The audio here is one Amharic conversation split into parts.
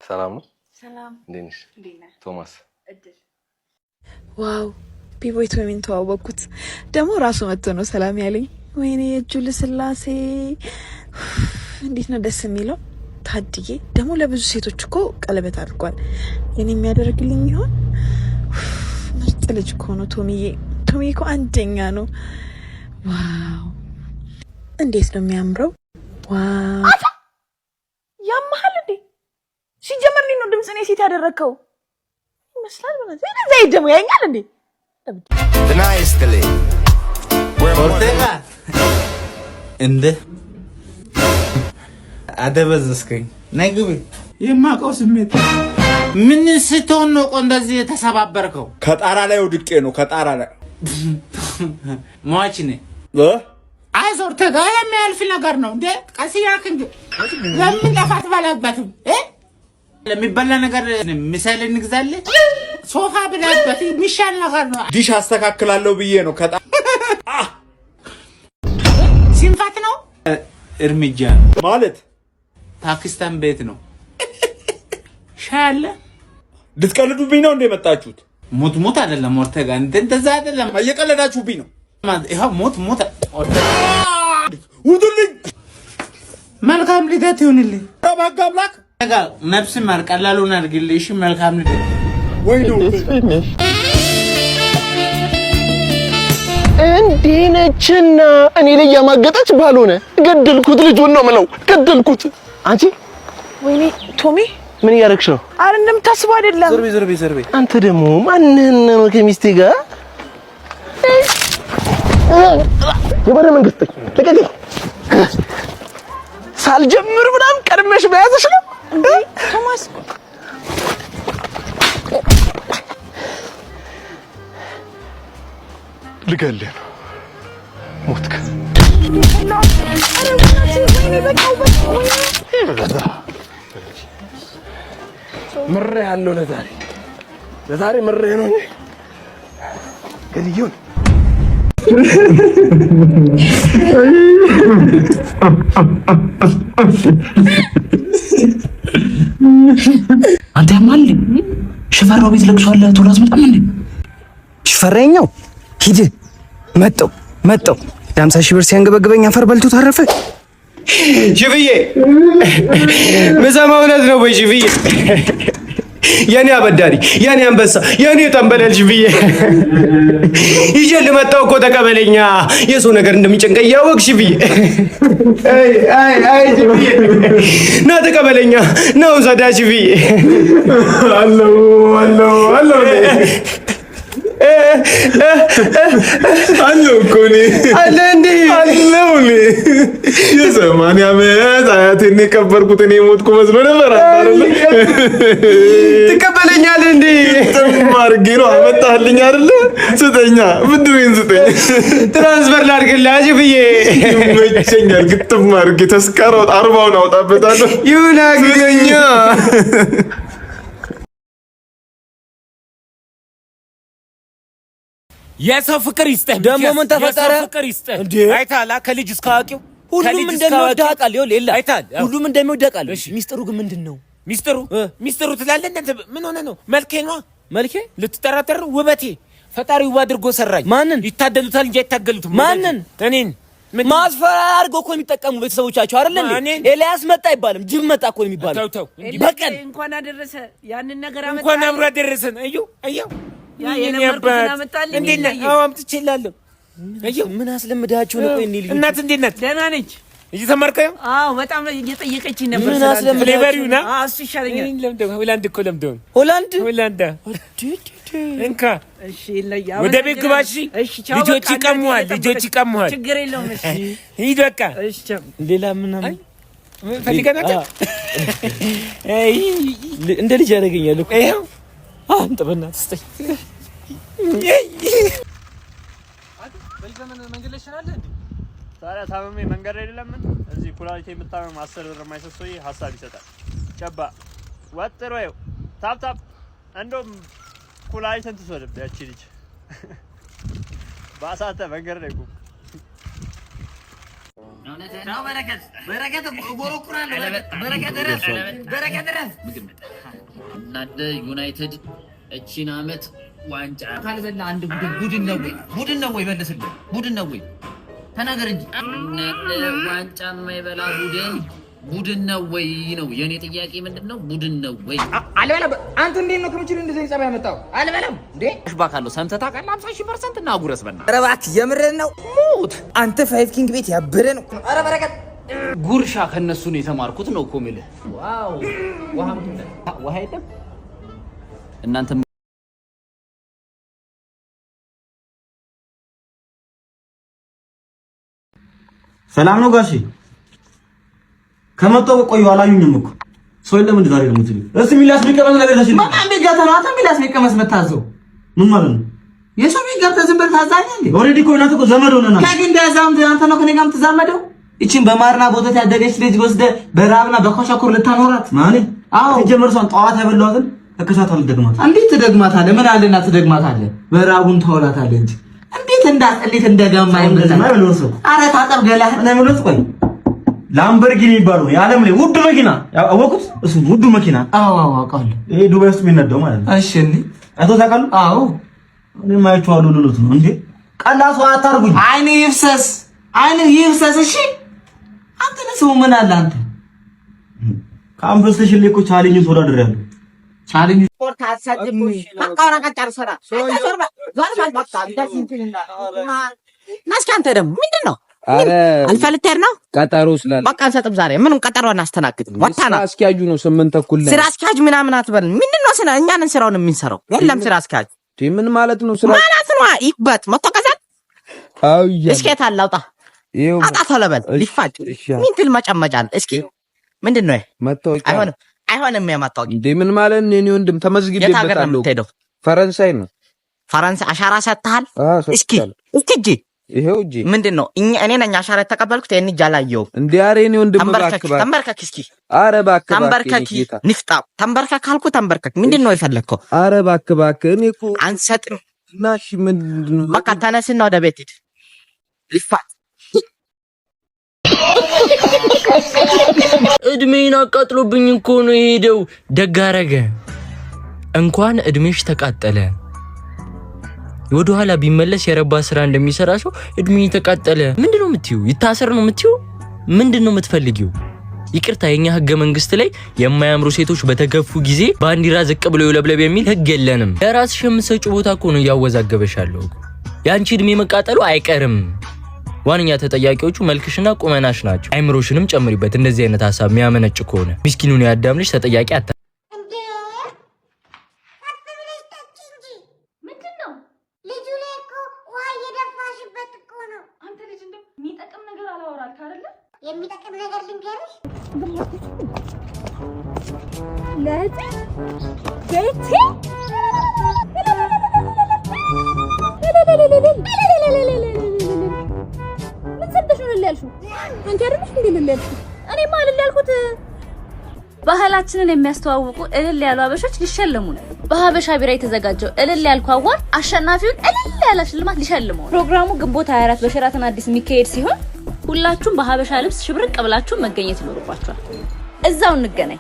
ሰላም ነው? ሰላም እንዴት ነሽ? ቶማስ እድል ዋው ቢቦይቶ ምን ተዋወቅኩት ደግሞ ራሱ መጥቶ ነው ሰላም ያለኝ። ወይኔ እጁ ለስላሴ እንዴት ነው ደስ የሚለው። ታድዬ ደግሞ ለብዙ ሴቶች እኮ ቀለበት አድርጓል። የኔ የሚያደርግልኝ ይሆን? ምርጥ ልጅ እኮ ነው ቶሚዬ እኮ አንደኛ ነው። ዋው እንዴት ነው የሚያምረው። ዋው ያማሃል እንዴ ሲጀመርልኝ ነው ድምጽ ነው ሴት ያደረከው ይመስላል ማለት ነው። እዛ ይደሙ ያኛል እንዴ ናይስሊ ወርተጋ እንደ አደበዘስከኝ ነግብ የማውቀው ስሜት ምን ስትሆን ነው እንደዚህ የተሰባበርከው? ከጣራ ላይ ወድቄ ነው። ከጣራ ላይ ሟች ነኝ። አይዞህ ተጋ የሚያልፍ ነገር ነው እንዴ ቀስ ያልክ እንዴ ለምን ለፋት ባላባትም ለሚበላ ነገር ምሳሌ እንግዛለን። ሶፋ ብላበት ሚሻል ነገር ነው። ዲሽ አስተካክላለሁ ብዬ ነው። ሲንፋት ነው እርምጃ ማለት ፓኪስታን ቤት ነው። ሻለ ልትቀልዱብኝ ነው እንደ መጣችሁት? ሞት አይደለም ወርተጋ እንደዛ አይደለም። እየቀለዳችሁብኝ ነው። ይሄው ሞት ውጡልኝ። መልካም ልደት ይሁንልኝ። ተባጋ አምላክ ተጋ ነፍስ ማር ቀላሉን አድርግልሽ። መልካም ልደት ወይ ነው እንዴ ነችና እኔ ላይ ያማገጠች ባልሆነ ገደልኩት። ልጁን ነው የምለው ገደልኩት። አንቺ ወይኔ ቶሚ ምን ያረክሽ ነው? አረ እንደምታስበው አይደለም። ዘርቤ አንተ ደግሞ ማንህን ነው ከሚስቴ ጋር የባረ መንግስት ለቀቀኝ ሳልጀምር ምናምን ቀድመሽ በያዘሽ ነው እንዴ ቶማስ ልገልህ ነው ሞትክ። ምሬ ያለው ለዛሬ ምሬ ነው ገድየውን አንተ ያማል ሽፈራው ቤት ለቅሷል። ቶሎ አስመጣም እንዴ ሽፈራኛው ሂድ መጣው 50,000 ብር ሲያንገበግበኝ አፈር በልቶ ታረፈ። ሽፍዬ ምሰማው እውነት ነው ወይ ሽፍዬ? የኔ አበዳሪ የኔ አንበሳ የኔ ጠንበለል ሽፍዬ ይዤ ልመጣው እኮ ተቀበለኛ። የሰው ነገር እንደሚጨንቀኝ ያወቅሽ ሽፍዬ። አይ ሽፍዬ ና ተቀበለኛ ነው ሰዳ ሽፍዬ። አለው አለው እኮ ነው አለ እንዴ አለው ነው የሰማንያ ዓመት አያቴን የቀበርኩት እኔ ሞትኩ መስሎ ነበር አይደል? ትቀበለኛለህ እንዴ? ተማርጌ ነው አመጣልኝ አይደል? ስጠኛ ብድሬን ስጠኝ። ትራንስፈር ላድርግልህ አጅብዬ ይመቸኛል። ግጥም አድርጌ ተስካራው 40ውን አውጣበታለሁ። ይሁን አግዘኛ የሰው ፍቅር ይስጥህ። ደግሞ ምን ተፈጠረ? ፍቅር ይስጥህ እንዴ አይታላ ከልጅ እስከ አዋቂው ሁሉም እንደሚወድ አውቃለሁ። ይኸውልህ አይታል ሁሉም እንደሚወድ አውቃለሁ። ሚስጥሩ ግን ምንድነው? ሚስጥሩ ትላለህ እንዴ? ምን ሆነ ነው? መልኬ ልትጠራጠር ውበቴ ፈጣሪው አድርጎ ሰራኝ። ማንን ይታደሉታል እንጂ አይታገሉትም። ማንን? እኔን ማስፈራሪያ አድርገው እኮ የሚጠቀሙ ቤተሰቦቻቸው አይደል እንዴ? ኤልያስ መጣ አይባልም፣ ጅብ መጣ እኮ ነው የሚባለው። ተው በቀን እንኳን አደረሰ ያንን ነገር አመጣ እንኳን አብሮ አደረሰን። አየው ያ የነበርኩትን አመጣልኝ። እንዴት ነህ? አዎ አምጥቼልሃለሁ። አየው ምን አስለምዳችሁ ነው? ቆይ እኔ ልጅ እናት እንዴት ናት? ደህና ነች። እየተማርከ ነው? አዎ በጣም እየጠየቀችኝ ነበር። ምን አስለምዳችሁ? ፍሌቨሪው ና እሱ ይሻለኛል። ለምደው ሆላንድ እኮ ለምደው ሆላንድ እንካ እሺ ለያ ወደ ቤት ግባ። እሺ ልጆች ይቀሙሃል። ችግር የለውም። እሺ ሂድ በቃ። እሺ ሌላ ምናምን ፈልገህ ነበር? እንደ ልጅ ያደርገኛል እኮ ይኸው አንተ በእናትህ ስጠኝ። በልዘመን መንገድ ላይ ይችላል እንዴ? ታዲያ ታመሜ መንገድ ላይ አይደለም እዚህ ኩላሊቴ የምታመም 10 ብር የማይሰሰይ ሐሳብ ይሰጣል። ጨባ ወጥሮ ይኸው ታፕ እንደውም ኩላሊትን ትወስደብህ ያቺ ልጅ ባሳተ መንገድ ላይ ቁም። እውነት እናንተ ዩናይትድ እቺን አመት ዋንጫ ካልበላ አንድ ቡድን ነው ወይ መልስልኝ። ቡድን ነው ወይ ተናገር እንጂ እናንተ ዋንጫ የማይበላ ቡድን ነው ወይ ነው የኔ ጥያቄ። ምንድነው ቡድን ነው ወይ? አልበላም። አንተ እንዴት ነው ከምችል እንደዚህ ጸባይ ያመጣው? አልበላም እንዴ አሽባካለሁ። ሰምተህ ታውቃለህ? 50% እና አጉረስ በና ኧረ እባክህ የምርህን ነው? ሙት አንተ ፋይቭ ኪንግ ቤት ያበደ ነው። ኧረ በረከት ጉርሻ ከነሱ ነው የተማርኩት ነው እኮ የምልህ። ዋው ውሃ የለም እናንተ ሰላም ነው ጋሼ? ከመጣሁ ቆዩ አላዩኝም እኮ ሰው የለም እንዴ ዛሬ ነው የምትሉ? እስቲ ሚላስ ቢቀመስ ነገር ታሽ ማማ ቢጋታ ነው። አንተ ሚላስ ቢቀመስ መታዘው ምን ማለት ነው? የሰው ቢጋታ ዝም ብለህ ታዛኛ እንዴ? ኦሬዲ እኮ እናንተ እኮ ዘመድ ሆነናል። ከግን ዳዛም አንተ ነው ከኔ ጋር የምትዛመደው? እቺን በማርና ቦተት ያደገች ልጅ ወስደህ በራብና በኮሻኮር ልታኖራት ማለት? አዎ ተጀመርሷን ጠዋት ያበላዋትን ተከሳታል ደግማት። እንዴት ትደግማታለህ? ምን አለና ትደግማታለህ? በራቡን ተወላታለህ እንጂ እንዴት እንደገማ ይመጣል። አረ ታጠብ ገላህ እና ምሎት ቆይ ላምበርጊኒ የሚባለው የዓለም ላይ ውድ መኪና አወቁት። እሱ ውድ መኪና አዎ አውቃለሁ። ይሄ ዱባይ ውስጥ የሚነዳው ማለት ነው። እሺ እንዴ አቶ ታውቃሉ? አዎ እኔ ማይቻለሁ ልሉት ነው እንዴ። ቀላሱ አታርጉኝ። አይኔ ይፍሰስ። እሺ አንተ ለሰው ምን አለ አንተ ካምፕስ ተሽልኮ ቻሌንጅ ተወዳድሬያለሁ። ቻሌንጅ ስፖርት አሳጅም አቃራ ቀጫር ሰራ ሶርባ ዛሬ ባልባታ እንደዚህ ናስኪ አንተ ደግሞ ምንድነው? አረ አልፈልተር ነው ቀጠሮ ስላለ በቃ አንሰጥም። ዛሬ ምንም ቀጠሮ እናስተናግድ። ወጣና ስራ አስኪያጁ ነው 8 ተኩል ላይ ስራ አስኪያጅ ምናምን አትበል። ምንድነው ስራ? እኛ ነን ስራውን የምንሰራው። የለም ስራ አስኪያጅ ምን ማለት ነው? ስራ ማለት ነው ይበት መተከዘት አው እስኪ ታላውጣ ይው አጣ ተለበል ሊፋጭ ምን ትል መጨመጫል? እስኪ ምንድነው መታወቂያ? አይሆንም የማታወቂያ እንዴ ምን ማለት ነው? እኔ ወንድም ተመዝግቤበታለሁ። ፈረንሳይ ነው። ፈረንሳይ አሻራ ሰጥተሃል? እስኪ እጂ ይሄው እጂ ምንድነው? እኔ ነኝ አሻራ የተቀበልኩት። እኔ ጃላየው እንዴ አሬ እኔ ወንድም ተንበርከክ እስኪ። አረ እባክህ ተንበርከክ ንፍጣ ተንበርከክ ካልኩ ተንበርከክ። ምንድነው የፈለከው? አረ እባክህ እኔ እኮ አንሰጥም። ናሽ ምንድነው? በቃ ተነስና ወደ ቤት ሂድ። ሊፋት እድሜን አቃጥሎብኝ እኮ ነው የሄደው። ደግ አደረገ። እንኳን እድሜሽ ተቃጠለ። ወደ ኋላ ቢመለስ የረባ ስራ እንደሚሰራ ሰው እድሜ ተቃጠለ። ምንድነው የምትዩ? ይታሰር ነው የምትዩ? ምንድነው የምትፈልጊው? ይቅርታ የኛ ህገ መንግስት ላይ የማያምሩ ሴቶች በተገፉ ጊዜ ባንዲራ ዝቅ ብሎ ይውለብለብ የሚል ህግ የለንም። ለራስሽ የምትሰጪው ቦታ እኮ ነው ያወዛገበሻለሁ። ያንቺ እድሜ መቃጠሉ አይቀርም። ዋንኛ ተጠያቂዎቹ መልክሽና ቁመናሽ ናቸው። አይምሮሽንም ጨምሪበት። እንደዚህ አይነት ሐሳብ የሚያመነጭ ከሆነ ምስኪኑን ያዳምልሽ ተጠያቂ አታ የሚጠቅም ነገር ልንገርሽ። ምን ሰጥተሽ ነው ያልሽው? አንቺ አይደለሽ እንዴ ልልልሽ? እኔማ ልል ያልኩት ባህላችንን የሚያስተዋውቁ እልል ያሉ አበሾች ሊሸለሙ ነው። በሀበሻ ቢራ የተዘጋጀው እልል ያልኩ አዋር አሸናፊውን እልል ያለ ሽልማት ሊሸልመው ነው። ፕሮግራሙ ግንቦት 24 በሸራተን አዲስ የሚካሄድ ሲሆን ሁላችሁም በሀበሻ ልብስ ሽብርቅ ብላችሁ መገኘት ይኖርባችኋል። እዛው እንገናኝ።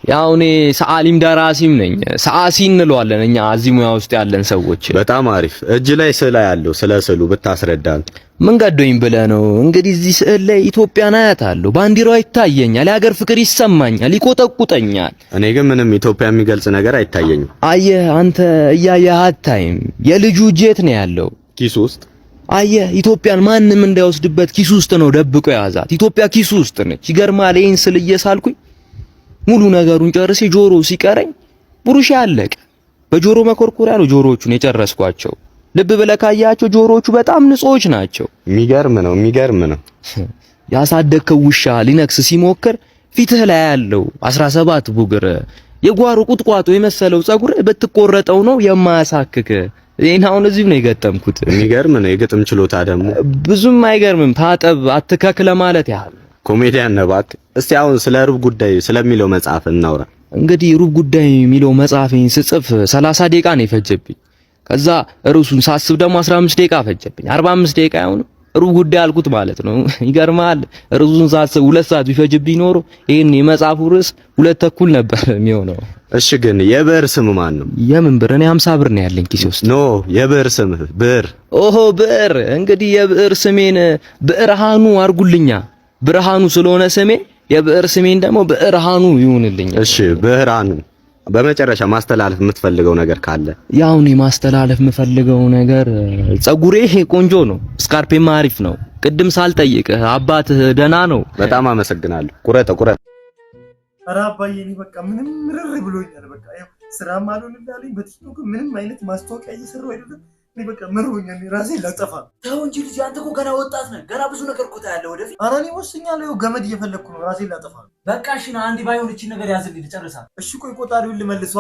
ያው እኔ ሰዓሊም ደራሲም ነኝ። ሰዓሲ እንለዋለን እኛ እዚህ ሙያ ውስጥ ያለን ሰዎች። በጣም አሪፍ። እጅ ላይ ስዕል ያለው ስለ ስዕሉ ብታስረዳን። ምን ገዶኝ ብለህ ነው? እንግዲህ እዚህ ስዕል ላይ ኢትዮጵያን አያታለሁ። ባንዲራው ይታየኛል። የሀገር ፍቅር ይሰማኛል፣ ይቆጠቁጠኛል። እኔ ግን ምንም ኢትዮጵያ የሚገልጽ ነገር አይታየኝም። አየህ አንተ እያየህ አታይም። የልጁ ጄት ነው ያለው ኪሱ ውስጥ። አየህ ኢትዮጵያን ማንም እንዳይወስድበት ኪሱ ውስጥ ነው ደብቆ ያዛት። ኢትዮጵያ ኪሱ ውስጥ ነች። ይገርማል። ይሄን ስል እየሳልኩኝ ሙሉ ነገሩን ጨርሼ ጆሮ ሲቀረኝ ብሩሽ ያለቀ። በጆሮ መኮርኮሪያ ነው ጆሮዎቹን የጨረስኳቸው። ልብ ብለህ ካያቸው ጆሮዎቹ በጣም ንጹዎች ናቸው። የሚገርም ነው። ያሳደግከው ውሻ ሊነክስ ሲሞክር ፊትህ ላይ ያለው 17 ቡግር የጓሮ ቁጥቋጦ የመሰለው ጸጉር ብትቆረጠው ነው የማያሳክክ። ይሄን አሁን እዚህ ነው የገጠምኩት። የሚገርም ነው። የግጥም ችሎታ ደግሞ ብዙም አይገርምም። ታጠብ አትከክ ለማለት ያህል። ኮሜዲያን ነህ እባክህ። እስቲ አሁን ስለ ሩብ ጉዳይ ስለሚለው መጽሐፍ እናውራ። እንግዲህ ሩብ ጉዳይ የሚለው መጽሐፌን ስጽፍ 30 ደቂቃ ነው የፈጀብኝ። ከዛ ርዕሱን ሳስብ ደግሞ 15 ደቂቃ ፈጀብኝ። 45 ደቂቃ ያው ነው። ሩብ ጉዳይ አልኩት ማለት ነው። ይገርማል። ርዕሱን ሳስብ 2 ሰዓት ቢፈጅብኝ ኖሮ ይሄን የመጽሐፉ ርዕስ 2 ተኩል ነበር የሚሆነው። እሺ ግን የብዕር ስም ማን ነው? የምን ብር? እኔ 50 ብር ነው ያለኝ ኪሴ ውስጥ። ኖ የብዕር ስም ብዕር። ኦሆ ብዕር። እንግዲህ የብዕር ስሜን ብዕርሃኑ አርጉልኛ። ብርሃኑ ስለሆነ ስሜ የብዕር ስሜን ደግሞ ብዕርሃኑ ይሁንልኝ። እሺ ብዕርሃኑ። በመጨረሻ ማስተላለፍ የምትፈልገው ነገር ካለ? ያው እኔ ማስተላለፍ የምፈልገው ነገር ጸጉሬ ቆንጆ ነው፣ ስካርፔም አሪፍ ነው። ቅድም ሳልጠይቅህ አባትህ ደህና ነው? በጣም አመሰግናለሁ። ቁረጥ። ኧረ አባዬ እኔ በቃ ምንም ምርር ብሎኛል። በቃ ያው ስራም አልሆንልኝ በቲክቶክ ምንም አይነት ማስታወቂያ እየሰራሁ አይደለም። እኔ በቃ ምሮኛል። ራሴን ላጠፋ። ተው እንጂ ልጅ፣ አንተ እኮ ገና ወጣት ነህ። ገና ብዙ ነገር እኮ ታያለህ ወደፊት። ኧረ እኔ ወስኛለሁ። ገመድ እየፈለግኩ ነው። ራሴን ላጠፋ። በቃ እሺ ና፣ አንዴ ባይሆን እቺ ነገር ያዝልኝ ልጨርሳት። እሺ ቆይ ቆጣሪውን ልመልሷ።